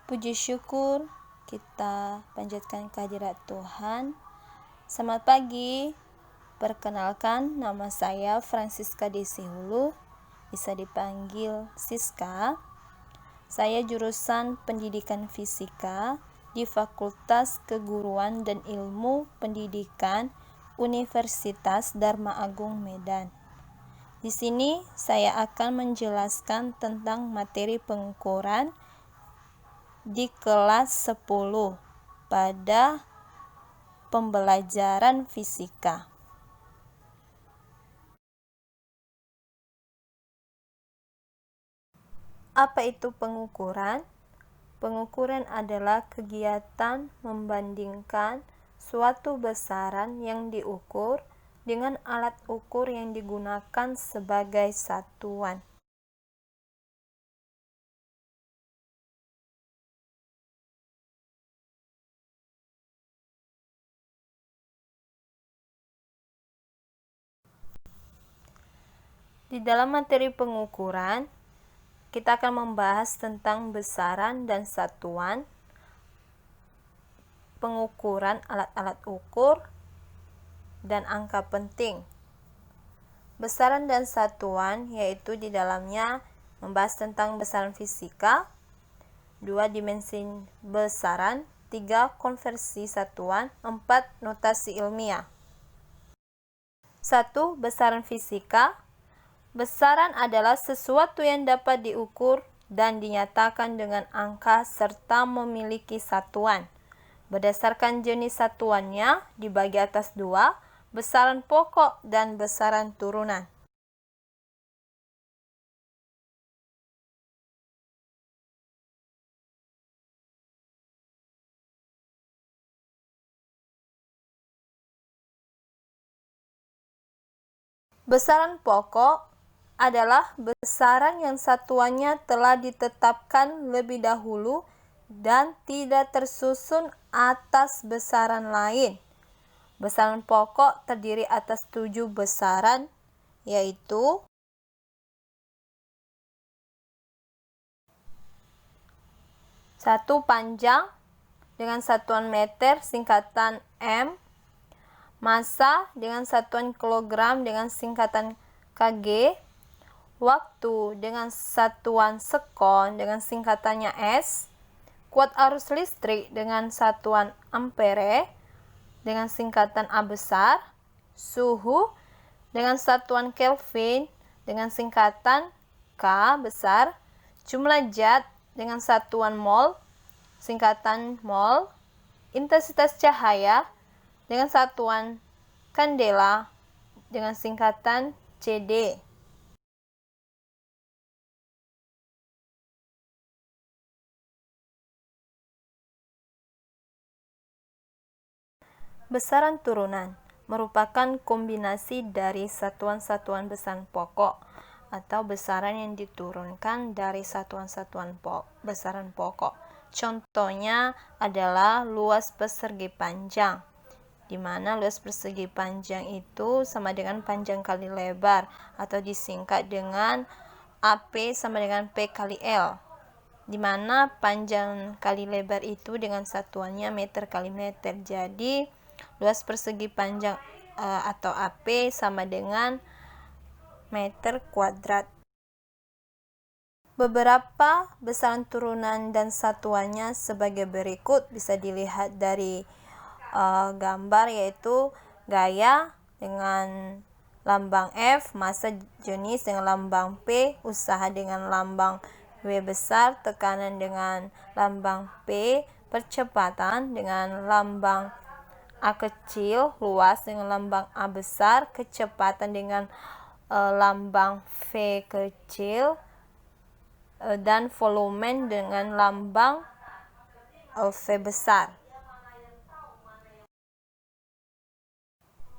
Puji syukur kita panjatkan kehadirat Tuhan. Selamat pagi. Perkenalkan, nama saya Francisca Desihulu, bisa dipanggil Siska. Saya jurusan Pendidikan Fisika di Fakultas Keguruan dan Ilmu Pendidikan Universitas Dharma Agung Medan. Di sini saya akan menjelaskan tentang materi pengukuran di kelas 10 pada pembelajaran fisika. Apa itu pengukuran? Pengukuran adalah kegiatan membandingkan suatu besaran yang diukur dengan alat ukur yang digunakan sebagai satuan. Di dalam materi pengukuran, kita akan membahas tentang besaran dan satuan, pengukuran alat-alat ukur, dan angka penting. Besaran dan satuan yaitu di dalamnya membahas tentang besaran fisika, 2 dimensi besaran, 3 konversi satuan, 4 notasi ilmiah. 1. Besaran fisika. Besaran adalah sesuatu yang dapat diukur dan dinyatakan dengan angka serta memiliki satuan. Berdasarkan jenis satuannya dibagi atas 2, besaran pokok dan besaran turunan. Besaran pokok adalah besaran yang satuannya telah ditetapkan lebih dahulu dan tidak tersusun atas besaran lain. Besaran pokok terdiri atas 7 besaran, yaitu 1. Panjang dengan satuan meter singkatan M, massa dengan satuan kilogram dengan singkatan kg, waktu dengan satuan sekon dengan singkatannya S, kuat arus listrik dengan satuan ampere dengan singkatan A besar, suhu dengan satuan Kelvin dengan singkatan K besar, jumlah zat dengan satuan mol singkatan mol, intensitas cahaya dengan satuan kandela dengan singkatan CD. Besaran turunan merupakan kombinasi dari satuan-satuan besaran pokok atau besaran yang diturunkan dari satuan-satuan besaran pokok. Contohnya adalah luas persegi panjang, di mana luas persegi panjang itu sama dengan panjang kali lebar atau disingkat dengan AP sama dengan P kali L, di mana panjang kali lebar itu dengan satuannya meter kali meter. Jadi luas persegi panjang atau AP sama dengan meter kuadrat. Beberapa besaran turunan dan satuannya sebagai berikut, bisa dilihat dari gambar, yaitu gaya dengan lambang F, massa jenis dengan lambang P, usaha dengan lambang W besar, tekanan dengan lambang P, percepatan dengan lambang A kecil, luas dengan lambang A besar, kecepatan dengan lambang V kecil, dan volume dengan lambang V besar.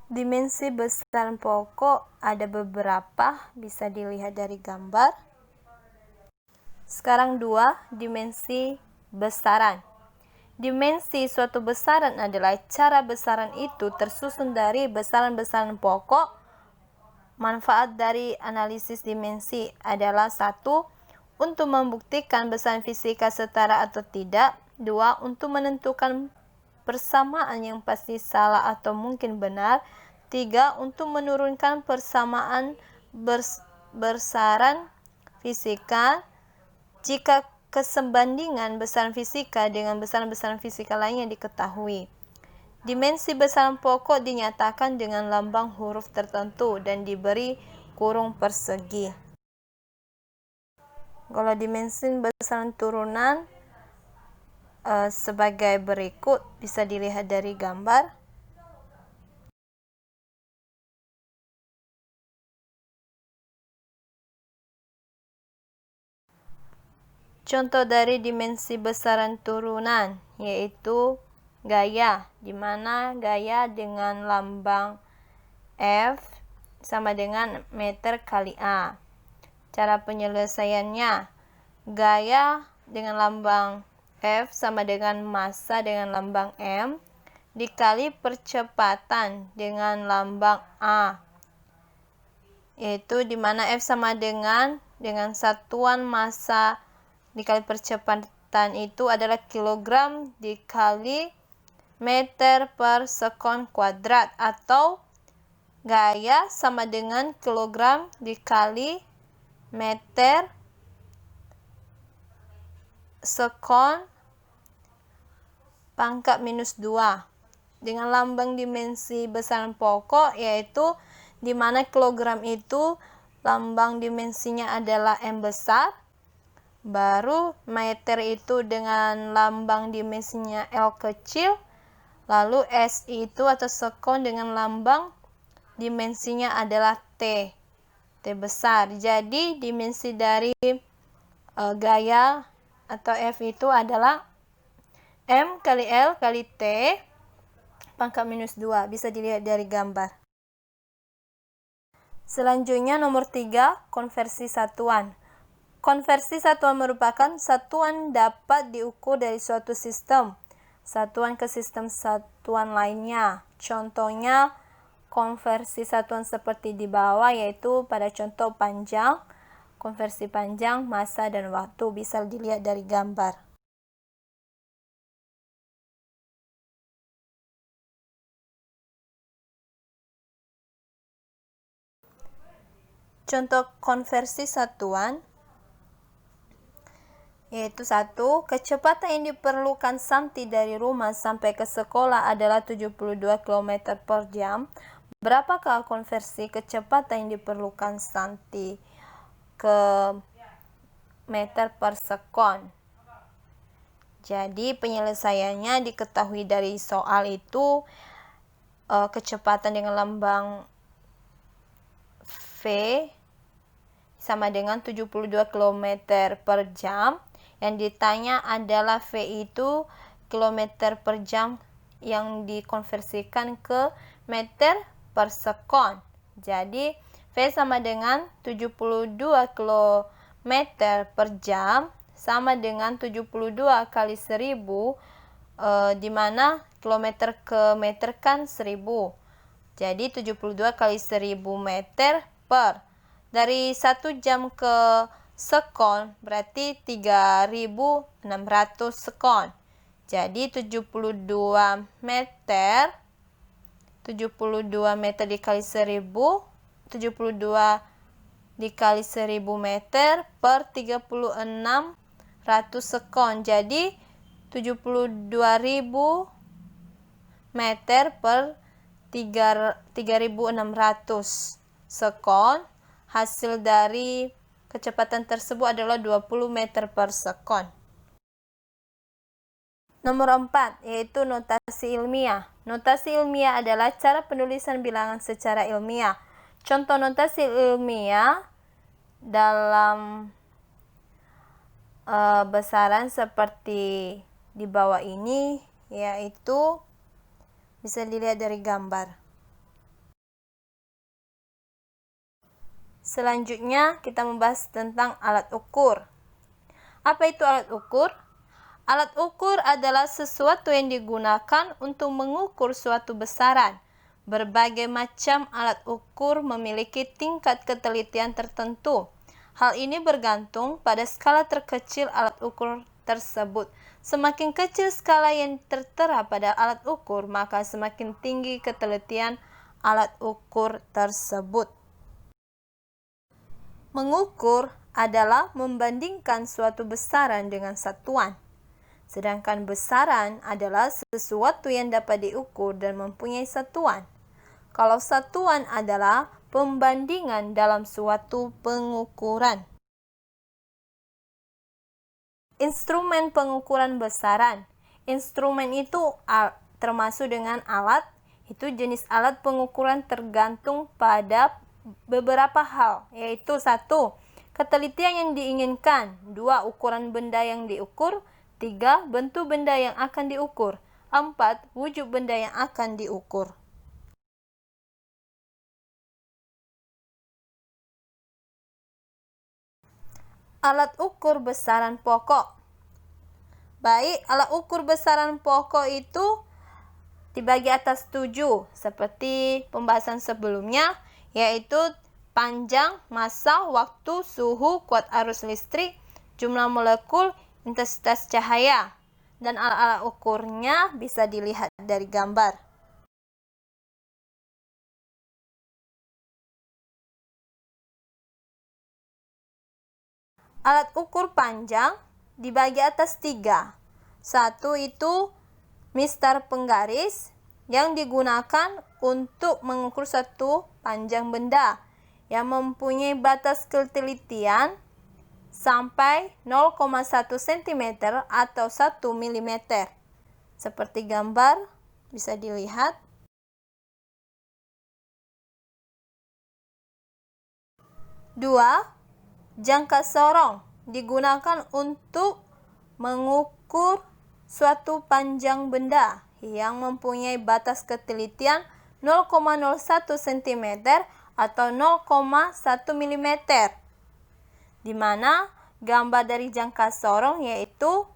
Dimensi besaran pokok ada beberapa, bisa dilihat dari gambar. Sekarang 2 dimensi besaran. Dimensi suatu besaran adalah cara besaran itu tersusun dari besaran-besaran pokok. Manfaat dari analisis dimensi adalah 1. untuk membuktikan besaran fisika setara atau tidak. 2. Untuk menentukan persamaan yang pasti salah atau mungkin benar. 3. Untuk menurunkan persamaan besaran fisika jika kesebandingan besaran fisika dengan besaran-besaran fisika lainnya diketahui. Dimensi besaran pokok dinyatakan dengan lambang huruf tertentu dan diberi kurung persegi. Kalau dimensi besaran turunan sebagai berikut, bisa dilihat dari gambar. Contoh dari dimensi besaran turunan yaitu gaya, di mana gaya dengan lambang F sama dengan meter kali A. Cara penyelesaiannya, gaya dengan lambang F sama dengan massa dengan lambang M dikali percepatan dengan lambang A, yaitu di mana F sama dengan satuan massa dikali percepatan itu adalah kilogram dikali meter per sekon kuadrat, atau gaya sama dengan kilogram dikali meter sekon pangkat minus 2 dengan lambang dimensi besaran pokok, yaitu di mana kilogram itu lambang dimensinya adalah M besar, baru meter itu dengan lambang dimensinya L kecil, lalu SI itu atau sekon dengan lambang dimensinya adalah T besar. Jadi dimensi dari gaya atau F itu adalah M kali L kali T pangkat minus 2. Bisa dilihat dari gambar. Selanjutnya nomor 3, konversi satuan. Konversi satuan merupakan satuan dapat diukur dari suatu sistem satuan ke sistem satuan lainnya. Contohnya konversi satuan seperti di bawah, yaitu pada contoh panjang, konversi panjang, massa, dan waktu. Bisa dilihat dari gambar. Contoh konversi satuan yaitu 1. Kecepatan yang diperlukan Santi dari rumah sampai ke sekolah adalah 72 km per jam. Berapakah konversi kecepatan yang diperlukan Santi ke meter per sekon? Jadi penyelesaiannya diketahui dari soal itu, kecepatan dengan lambang V sama dengan 72 km per jam. Yang ditanya adalah V itu kilometer per jam yang dikonversikan ke meter per sekon. Jadi V sama dengan 72 km per jam sama dengan 72 kali 1000, di mana kilometer ke meter kan 1000. Jadi 72 kali 1000 meter per, dari 1 jam ke sekon berarti 3600 sekon. Jadi 72 meter dikali 1000, 72 dikali 1000 meter per 3600 sekon. Jadi 72.000 meter per 3600 sekon. Hasil dari kecepatan tersebut adalah 20 meter per sekon. Nomor 4, yaitu notasi ilmiah. Notasi ilmiah adalah cara penulisan bilangan secara ilmiah. Contoh notasi ilmiah dalam besaran seperti di bawah ini, yaitu bisa dilihat dari gambar. Selanjutnya kita membahas tentang alat ukur. Apa itu alat ukur? Alat ukur adalah sesuatu yang digunakan untuk mengukur suatu besaran. Berbagai macam alat ukur memiliki tingkat ketelitian tertentu. Hal ini bergantung pada skala terkecil alat ukur tersebut. Semakin kecil skala yang tertera pada alat ukur, maka semakin tinggi ketelitian alat ukur tersebut. Mengukur adalah membandingkan suatu besaran dengan satuan. Sedangkan besaran adalah sesuatu yang dapat diukur dan mempunyai satuan. Kalau satuan adalah pembandingan dalam suatu pengukuran. Instrumen pengukuran besaran. Instrumen itu termasuk dengan alat. Itu jenis alat pengukuran tergantung pada beberapa hal, yaitu 1. Ketelitian yang diinginkan. 2. Ukuran benda yang diukur. 3. Bentuk benda yang akan diukur. 4. Wujud benda yang akan diukur. Alat ukur besaran pokok. Baik, alat ukur besaran pokok itu dibagi atas 7, seperti pembahasan sebelumnya, yaitu panjang, massa, waktu, suhu, kuat arus listrik, jumlah molekul, intensitas cahaya. Dan alat-alat ukurnya bisa dilihat dari gambar. Alat ukur panjang dibagi atas 3. 1 itu mistar penggaris yang digunakan untuk mengukur satu panjang benda yang mempunyai batas ketelitian sampai 0,1 cm atau 1 mm. Seperti gambar bisa dilihat. 2. Jangka sorong digunakan untuk mengukur suatu panjang benda yang mempunyai batas ketelitian 0,01 cm atau 0,1 mm. Di mana gambar dari jangka sorong yaitu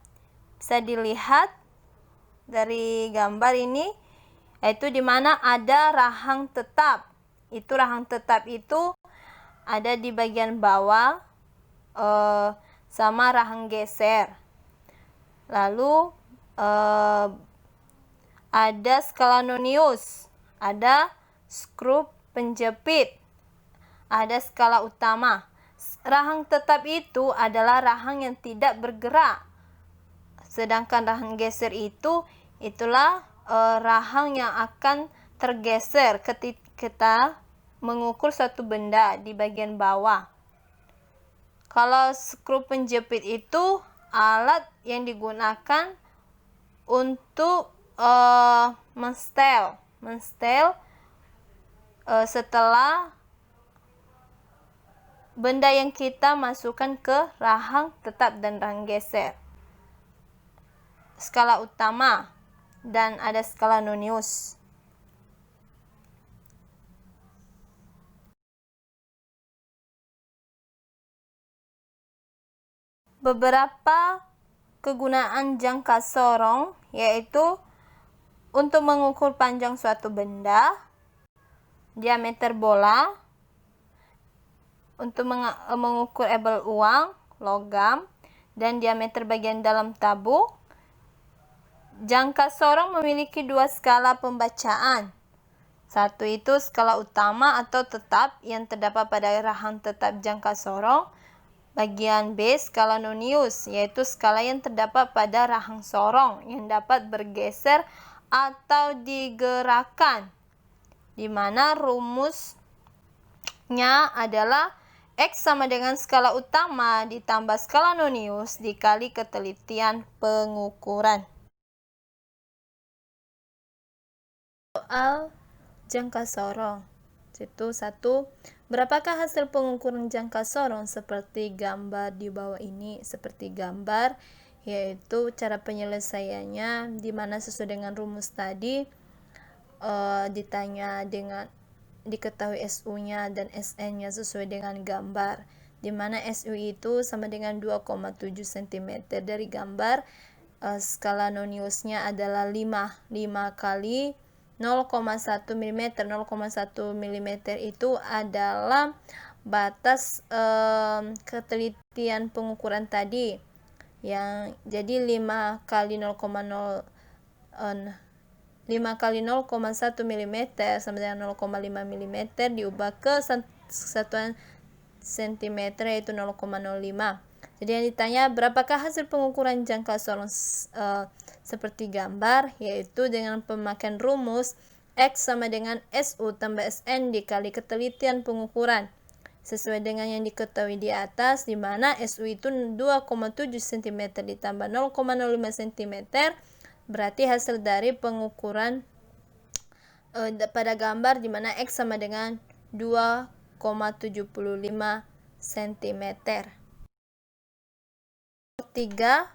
bisa dilihat dari gambar ini, yaitu di mana ada rahang tetap. Rahang tetap itu ada di bagian bawah sama rahang geser. Lalu ada skala nonius, ada skrup penjepit, ada skala utama. Rahang tetap itu adalah rahang yang tidak bergerak. Sedangkan rahang geser itulah rahang yang akan tergeser ketika kita mengukur suatu benda di bagian bawah. Kalau skrup penjepit itu alat yang digunakan untuk menstel setelah benda yang kita masukkan ke rahang tetap dan rahang geser. Skala utama dan ada skala nonius. Beberapa kegunaan jangka sorong yaitu untuk mengukur panjang suatu benda, diameter bola, untuk mengukur ebal uang, logam, dan diameter bagian dalam tabung. Jangka sorong memiliki 2 skala pembacaan. 1 itu skala utama atau tetap yang terdapat pada rahang tetap jangka sorong. Bagian B, skala nonius, yaitu skala yang terdapat pada rahang sorong yang dapat bergeser atau digerakkan, di mana rumusnya adalah X sama dengan skala utama ditambah skala nonius dikali ketelitian pengukuran. Soal jangka sorong. Itu 1. Berapakah hasil pengukuran jangka sorong seperti gambar di bawah ini? Seperti gambar, yaitu cara penyelesaiannya di mana sesuai dengan rumus tadi, ditanya dengan diketahui SU-nya dan SN-nya sesuai dengan gambar, di mana SU itu sama dengan 2,7 cm. Dari gambar, skala noniusnya adalah 5 kali 0,1 mm. 0,1 mm itu adalah batas ketelitian pengukuran tadi, yang jadi 5 kali 0,1 mm sama dengan 0,5 mm diubah ke satuan cm yaitu 0,05. Jadi yang ditanya berapakah hasil pengukuran jangka sorong seperti gambar, yaitu dengan pemakaian rumus X sama dengan SU tambah SN dikali ketelitian pengukuran sesuai dengan yang diketahui di atas, di mana SU itu 2,7 cm ditambah 0,05 cm, berarti hasil dari pengukuran pada gambar di mana X sama dengan 2,75 cm. 3.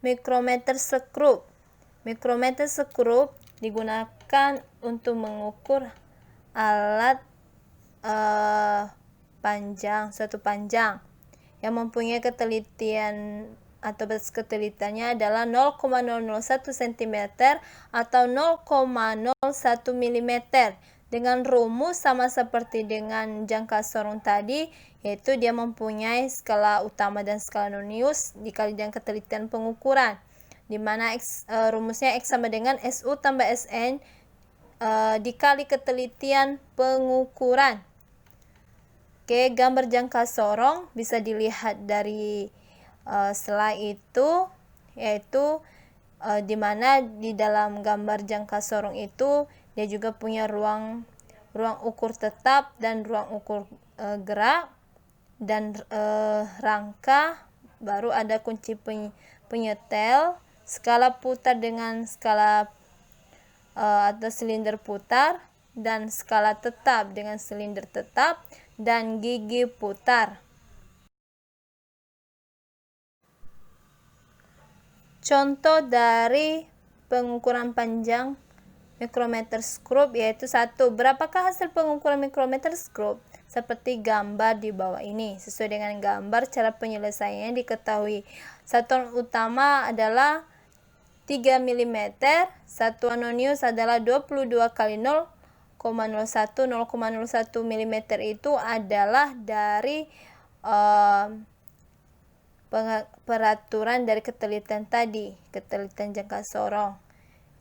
Mikrometer skrup. Mikrometer skrup digunakan untuk mengukur alat suatu panjang yang mempunyai ketelitian atau batas ketelitiannya adalah 0,001 cm atau 0,01 mm dengan rumus sama seperti dengan jangka sorong tadi, yaitu dia mempunyai skala utama dan skala nonius dikali dengan ketelitian pengukuran, di mana rumusnya X sama dengan SU tambah SN dikali ketelitian pengukuran. Oke, gambar jangka sorong bisa dilihat dari slide itu, yaitu di mana di dalam gambar jangka sorong itu dia juga punya ruang ukur tetap dan ruang ukur gerak dan rangka, baru ada kunci penyetel, skala putar dengan skala atau silinder putar, dan skala tetap dengan silinder tetap, dan gigi putar. Contoh dari pengukuran panjang mikrometer skrup yaitu 1. Berapakah hasil pengukuran mikrometer skrup? Seperti gambar di bawah ini. Sesuai dengan gambar, cara penyelesaiannya diketahui. Satuan utama adalah 3 mm, satuan nonius adalah 22 kali 0,01 mm itu adalah dari peraturan dari ketelitian tadi, ketelitian jangka sorong,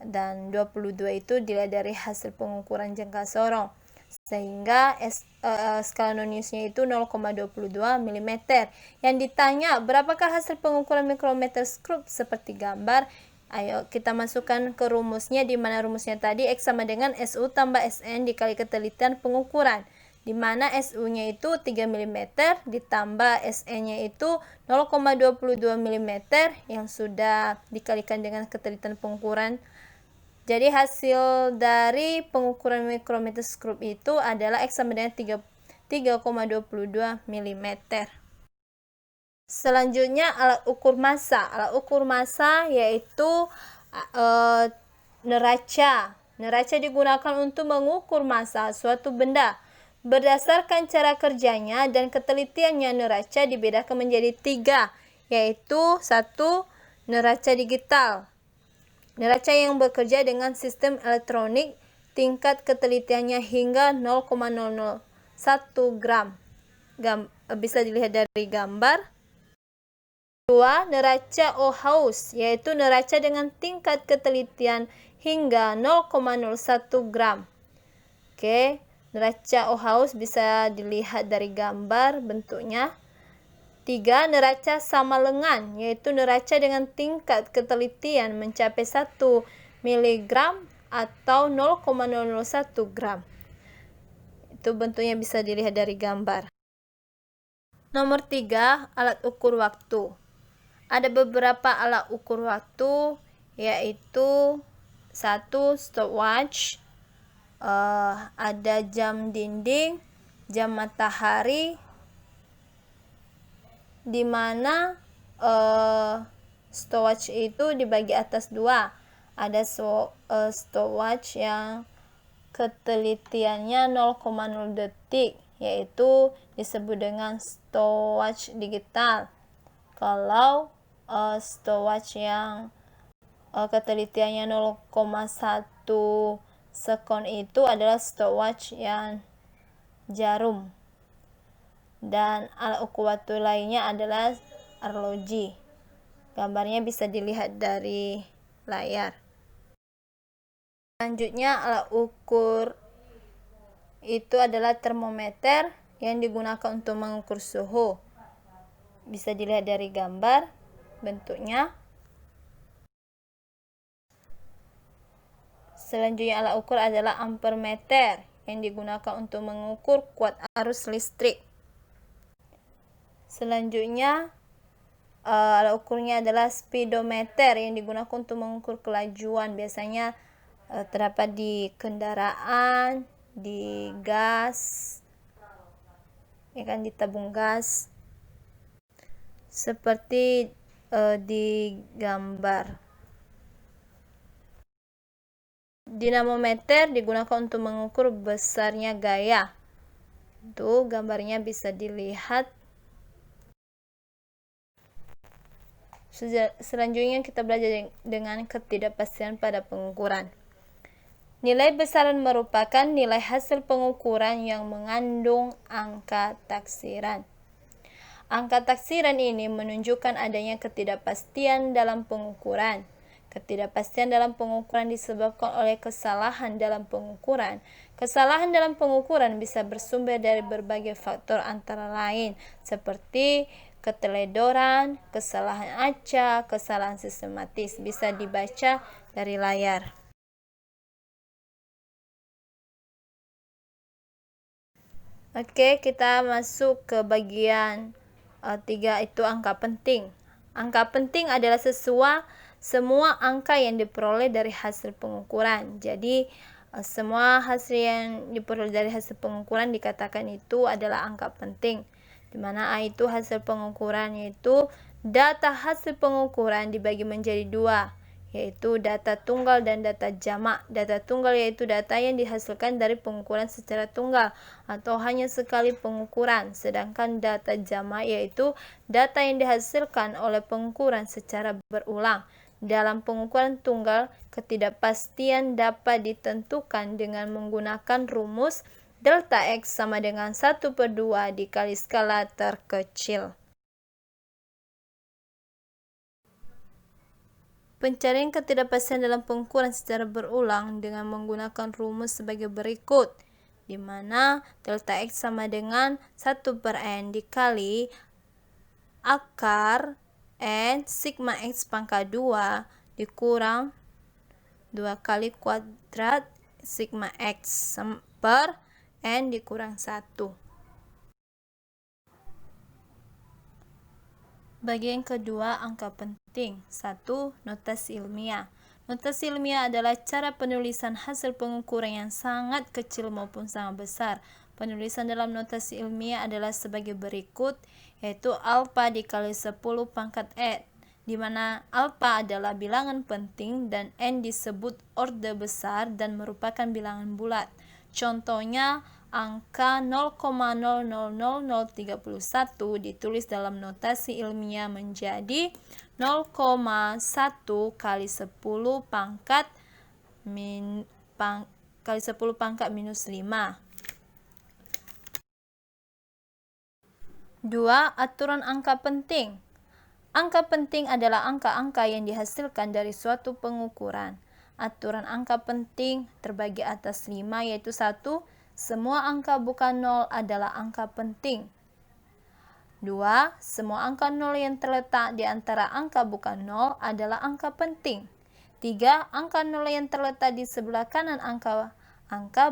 dan 22 itu dilihat dari hasil pengukuran jangka sorong, sehingga skala noniusnya itu 0,22 mm. Yang ditanya berapakah hasil pengukuran mikrometer skrup seperti gambar. Ayo kita masukkan ke rumusnya, di mana rumusnya tadi X sama dengan SU tambah SN dikali ketelitian pengukuran, di mana SU-nya itu 3 mm ditambah SN-nya itu 0,22 mm yang sudah dikalikan dengan ketelitian pengukuran. Jadi hasil dari pengukuran mikrometer skrup itu adalah X sama dengan 3,22 mm. Selanjutnya alat ukur massa. Alat ukur massa yaitu neraca. Neraca digunakan untuk mengukur massa suatu benda. Berdasarkan cara kerjanya dan ketelitiannya, neraca dibedakan menjadi 3, yaitu 1. Neraca digital. Neraca yang bekerja dengan sistem elektronik, tingkat ketelitiannya hingga 0,001 gram. Bisa dilihat dari gambar. 2. Neraca Ohaus, yaitu neraca dengan tingkat ketelitian hingga 0,01 gram. Oke, neraca Ohaus bisa dilihat dari gambar bentuknya. 3. Neraca sama lengan, yaitu neraca dengan tingkat ketelitian mencapai 1 mg atau 0,001 gram. Itu bentuknya bisa dilihat dari gambar. Nomor 3, alat ukur waktu. Ada beberapa alat ukur waktu, yaitu 1. Stopwatch, ada jam dinding, jam matahari, di mana stopwatch itu dibagi atas 2. Ada stopwatch yang ketelitiannya 0,0 detik, yaitu disebut dengan stopwatch digital. Kalau stopwatch yang ketelitiannya 0,1 sekon itu adalah stopwatch yang jarum. dan alat ukur waktu lainnya adalah arloji. Gambarnya bisa dilihat dari layar. Selanjutnya alat ukur itu adalah termometer yang digunakan untuk mengukur suhu. Bisa dilihat dari gambar bentuknya. Selanjutnya alat ukur adalah ampermeter yang digunakan untuk mengukur kuat arus listrik. Selanjutnya alat ukurnya adalah speedometer yang digunakan untuk mengukur kelajuan. Biasanya terdapat di kendaraan, di gas, ya kan, di tabung gas, seperti di gambar. Dinamometer digunakan untuk mengukur besarnya gaya. Itu gambarnya bisa dilihat. Selanjutnya kita belajar dengan ketidakpastian pada pengukuran. Nilai besaran merupakan nilai hasil pengukuran yang mengandung angka taksiran. Angka taksiran ini menunjukkan adanya ketidakpastian dalam pengukuran. Ketidakpastian dalam pengukuran disebabkan oleh kesalahan dalam pengukuran. Kesalahan dalam pengukuran bisa bersumber dari berbagai faktor antara lain, seperti keteledoran, kesalahan acak, kesalahan sistematis. Bisa dibaca dari layar. Oke, kita masuk ke bagian 3, itu angka penting. Angka penting adalah semua angka yang diperoleh dari hasil pengukuran. Jadi semua hasil yang diperoleh dari hasil pengukuran dikatakan itu adalah angka penting, di mana A itu hasil pengukuran, yaitu data hasil pengukuran dibagi menjadi 2, yaitu data tunggal dan data jamak. Data tunggal yaitu data yang dihasilkan dari pengukuran secara tunggal atau hanya sekali pengukuran, sedangkan data jamak yaitu data yang dihasilkan oleh pengukuran secara berulang. Dalam pengukuran tunggal, ketidakpastian dapat ditentukan dengan menggunakan rumus delta X sama dengan 1/2 dikali skala terkecil. Pencarian ketidakpastian dalam pengukuran secara berulang dengan menggunakan rumus sebagai berikut, di mana delta X sama dengan 1/n dikali akar N sigma X pangkat 2 dikurang 2 kali kuadrat sigma X per N dikurang 1. Bagian kedua, angka penting. 1. Notasi ilmiah. Notasi ilmiah adalah cara penulisan hasil pengukuran yang sangat kecil maupun sangat besar. Penulisan dalam notasi ilmiah adalah sebagai berikut, yaitu alfa dikali 10 pangkat n, di mana alfa adalah bilangan penting dan n disebut orde besar dan merupakan bilangan bulat. Contohnya, angka 0,000031 ditulis dalam notasi ilmiah menjadi 0,1 kali 10 pangkat minus 5. 2. Aturan angka penting. Angka penting adalah angka-angka yang dihasilkan dari suatu pengukuran. Aturan angka penting terbagi atas 5, yaitu 1. Semua angka bukan 0 adalah angka penting. 2. Semua angka 0 yang terletak di antara angka bukan 0 adalah angka penting. 3. Angka 0 yang terletak di sebelah kanan angka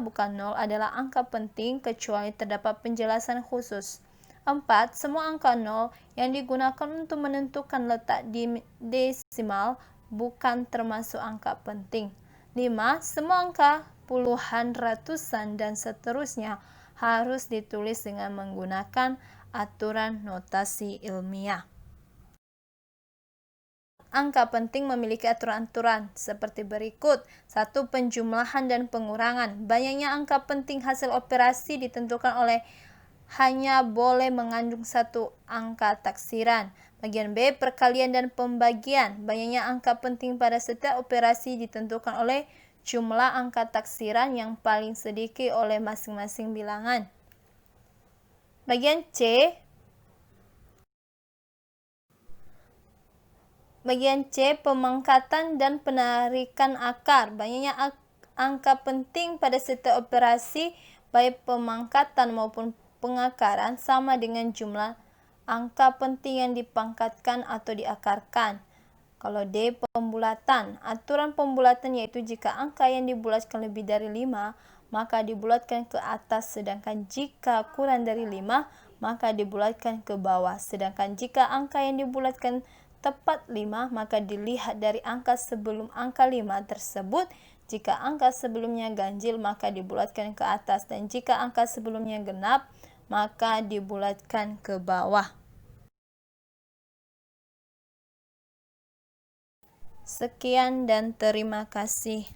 bukan 0 adalah angka penting kecuali terdapat penjelasan khusus. 4. Semua angka 0 yang digunakan untuk menentukan letak di desimal bukan termasuk angka penting. 5. Semua angka puluhan, ratusan, dan seterusnya harus ditulis dengan menggunakan aturan notasi ilmiah. Angka penting memiliki aturan-aturan seperti berikut. 1. Penjumlahan dan pengurangan. Banyaknya angka penting hasil operasi ditentukan oleh hanya boleh mengandung 1 angka taksiran. Bagian B, perkalian dan pembagian. Banyaknya angka penting pada setiap operasi ditentukan oleh jumlah angka taksiran yang paling sedikit oleh masing-masing bilangan. Bagian C. Bagian C, pemangkatan dan penarikan akar. Banyaknya angka penting pada setiap operasi, baik pemangkatan maupun pengakaran, sama dengan jumlah angka penting yang dipangkatkan atau diakarkan. Kalau D, pembulatan. Aturan pembulatan yaitu jika angka yang dibulatkan lebih dari 5, maka dibulatkan ke atas, sedangkan jika kurang dari 5, maka dibulatkan ke bawah. Sedangkan jika angka yang dibulatkan tepat 5, maka dilihat dari angka sebelum angka 5 tersebut. Jika angka sebelumnya ganjil, maka dibulatkan ke atas, dan jika angka sebelumnya genap, maka dibulatkan ke bawah. Sekian dan terima kasih.